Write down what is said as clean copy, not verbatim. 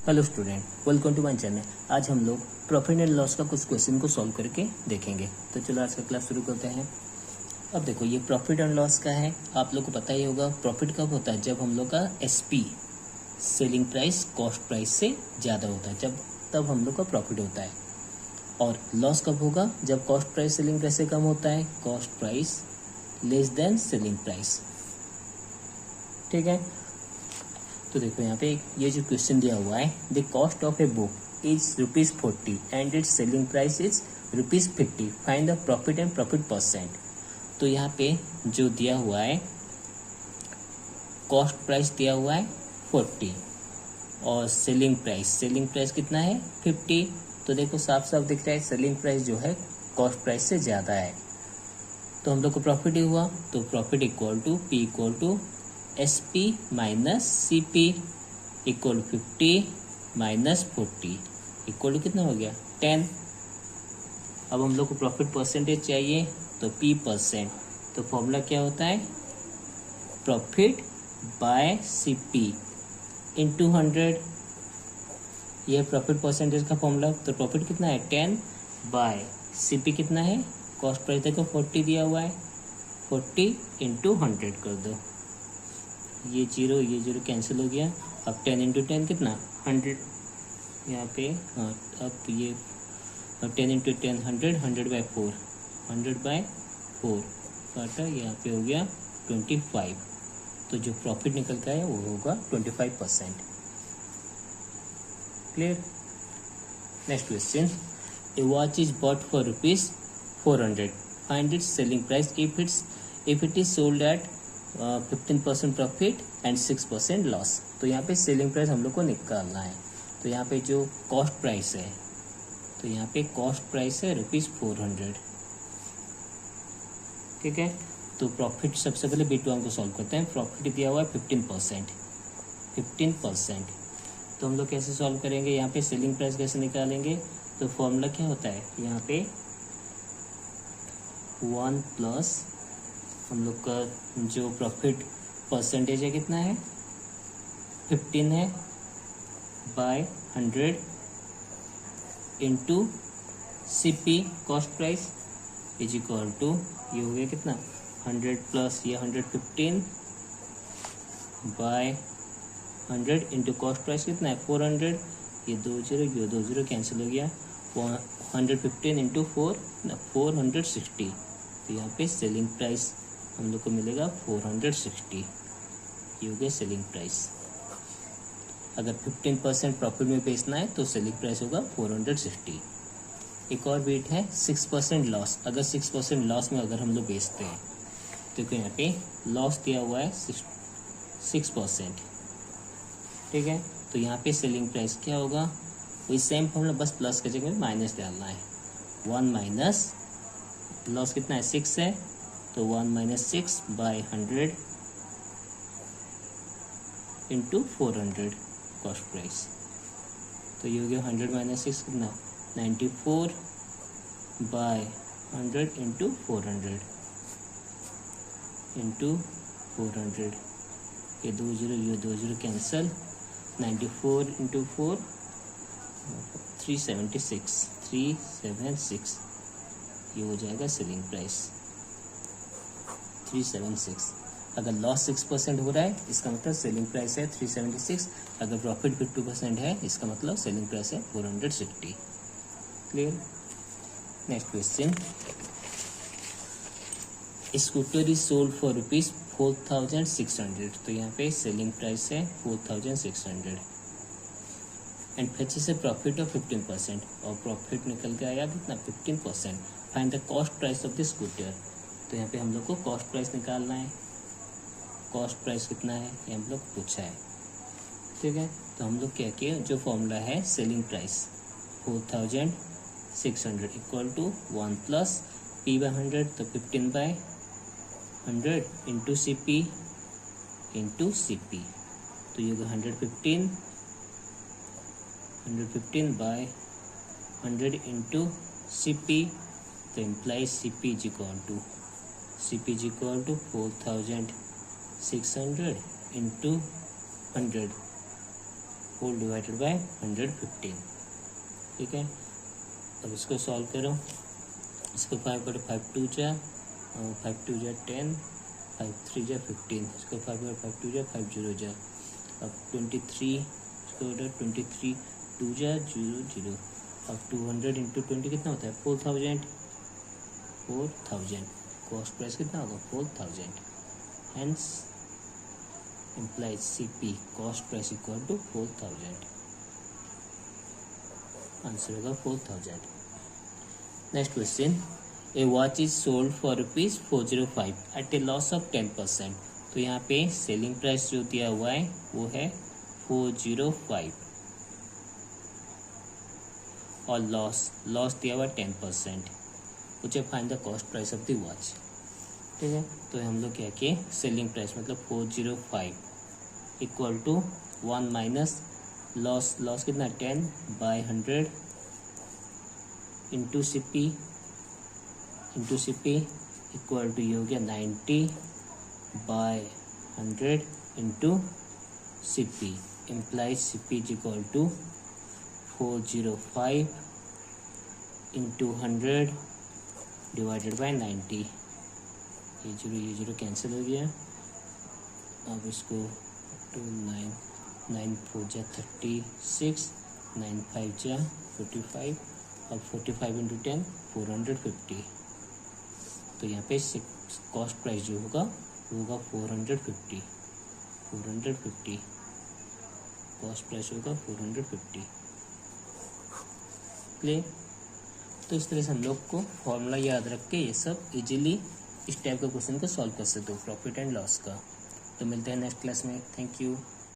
Hello student, welcome to my channel. आज हम लोग प्रॉफिट एंड लॉस का कुछ क्वेश्चन को सॉल्व करके देखेंगे। तो चलो आज का क्लास शुरू करते हैं। अब देखो, ये प्रॉफिट एंड लॉस का है। आप लोग को पता ही होगा प्रॉफिट कब होता है, जब हम लोग का SP selling price cost price से ज़्यादा होता है, तब हम लोग का प्रॉफिट होता है। और लॉस कब होगा, जब कॉस्ट प्राइस सेलिंग प्राइस से कम होता है, cost price less than selling price. ठीक है, तो देखो यहाँ पे ये जो क्वेश्चन दिया हुआ है, the cost of a book is ₹40 and it's selling price is ₹50। Find the profit and profit percent. तो यहाँ पे जो दिया हुआ है, कॉस्ट प्राइस दिया हुआ है 40 और सेलिंग प्राइस कितना है 50। तो देखो साफ साफ दिख रहा है सेलिंग प्राइस जो है कॉस्ट प्राइस से ज़्यादा है, तो हम लोग को प्रॉफिट ही हुआ। तो profit equal to P equal to SP minus CP equal 50 minus 40 equal to कितना हो गया 10। अब हम लोग को प्रॉफिट परसेंटेज चाहिए, तो P%। तो फॉर्मूला क्या होता है, प्रॉफिट बाय CP इंटू 100। यह प्रॉफिट परसेंटेज का फॉर्मूला। तो प्रॉफिट कितना है 10 बाय CP कितना है, कॉस्ट प्राइस देखो 40 दिया हुआ है, 40 इंटू 100 कर दो। ये जीरो कैंसिल हो गया। अब 10 इंटू 10 कितना 100 यहाँ पे। हाँ, अब ये 10 इंटू 10 100, 100/4 काटा, यहाँ पे हो गया 25। तो जो प्रॉफिट निकल का है वो होगा 25%। Clear. Next question, a watch is bought for ₹400। Find its selling price if it is sold at 15% profit and 6% loss. तो यहाँ पे सेलिंग प्राइस हम लोग को निकालना है। तो यहाँ पे जो कॉस्ट प्राइस है, तो यहाँ पे कॉस्ट प्राइस है ₹400। ठीक है, तो प्रॉफिट सबसे पहले B2 को सॉल्व करते हैं। प्रॉफिट दिया हुआ है 15%। तो हम लोग कैसे सॉल्व करेंगे, यहाँ पे सेलिंग प्राइस कैसे निकालेंगे। तो फॉर्मूला क्या होता है, यहाँ पे 1 प्लस हम लोग का जो प्रॉफिट परसेंटेज है कितना है 15 है, by 100 into CP cost price is equal to, ये हो गया कितना 100 प्लस ये 115 बाय 100 इंटू कॉस्ट प्राइस कितना है 400। ये 2 0 कैंसिल हो गया। 115 इंटू 460। तो यहाँ पे सेलिंग प्राइस हम लोग को मिलेगा 460। ये हो गया सेलिंग प्राइस। अगर 15% प्रॉफिट में बेचना है तो सेलिंग प्राइस होगा 460। एक और बीट है 6% लॉस। अगर 6% लॉस में अगर हम लोग बेचते हैं, देखो यहाँ पे लॉस दिया हुआ है 6%। ठीक है, तो यहाँ पे सेलिंग प्राइस क्या होगा, वही सेम फॉर्मूला, बस प्लस की जगह में माइनस डालना है। 1 माइनस लॉस कितना है 6 है, तो 1 minus 6 by 100 into 400 cost price. तो ये हो गया 100 माइनस 6 कितना 94 बाय 100 इंटू 400 ये 2 0 कैंसल। 94 इंटू 4 376 ये हो जाएगा सेलिंग प्राइस 376। अगर लॉस 6% हो रहा है इसका मतलब सेलिंग प्राइस है 376। अगर प्रॉफिट 50% है इसका मतलब सेलिंग प्राइस है 460। Clear. Next question, scooter is sold for ₹4600। तो यहाँ पे सेलिंग प्राइस है 4600 एंड फेचेस से प्रॉफिट ऑफ 15%। और प्रॉफिट निकल के आया कितना 15%। Find the cost price of the scooter. तो यहाँ पे हम लोग को कॉस्ट प्राइस निकालना है। कॉस्ट प्राइस कितना है ये हम लोग पूछा है। ठीक है, तो हम लोग क्या किए, जो फॉर्मूला है selling price 4600 equal to 1 plus P/100, तो 15/100 इंटू CP तो ये होगा 115 बाय 100 इंटू CP। तो implies CP is equal to 4600 into 100 4 divided by 115। ठीक है, अब इसको सॉल्व करो। इसको 5 करो, 5 2 जा 5 2 जा 10, 5 3 जा 15। इसको 5 करो, 5 2 जा 5 0 जा। अब 23, इसको 23 2 जा 0 0। अब 200 इंटू 20 कितना होता है? 4000। कॉस्ट प्राइस कितना होगा? 4000। Hence implies CP cost price equal to 4000। Answer होगा 4000। Next question, a watch is sold for ₹405 at a loss of 10%। तो यहाँ पे सेलिंग प्राइस जो दिया हुआ है वो है 405 और लॉस दिया हुआ 10%। मुझे find the cost price of the watch. ठीक है, तो हम लोग क्या किए, सेलिंग प्राइस मतलब 405 इक्वल टू 1 माइनस लॉस कितना 10 by 100 into CP equal to ये हो गया 90 by 100 into CP implies CP is equal to 405 into 100 divided by 90। ये जीरो कैंसिल हो गया। अब इसको 9 4 जा 36, 9 5 जा 45। अब 45 इंटू 10 450। तो यहाँ पे कॉस्ट प्राइस जो होगा वो होगा 450। कॉस्ट प्राइस होगा 450। क्लियर? तो इस तरह से हम लोग को फॉर्मूला याद रख के ये सब इजीली इस टाइप के क्वेश्चन को सॉल्व कर सकते हो प्रॉफिट एंड लॉस का। तो मिलते हैं नेक्स्ट क्लास में। Thank you.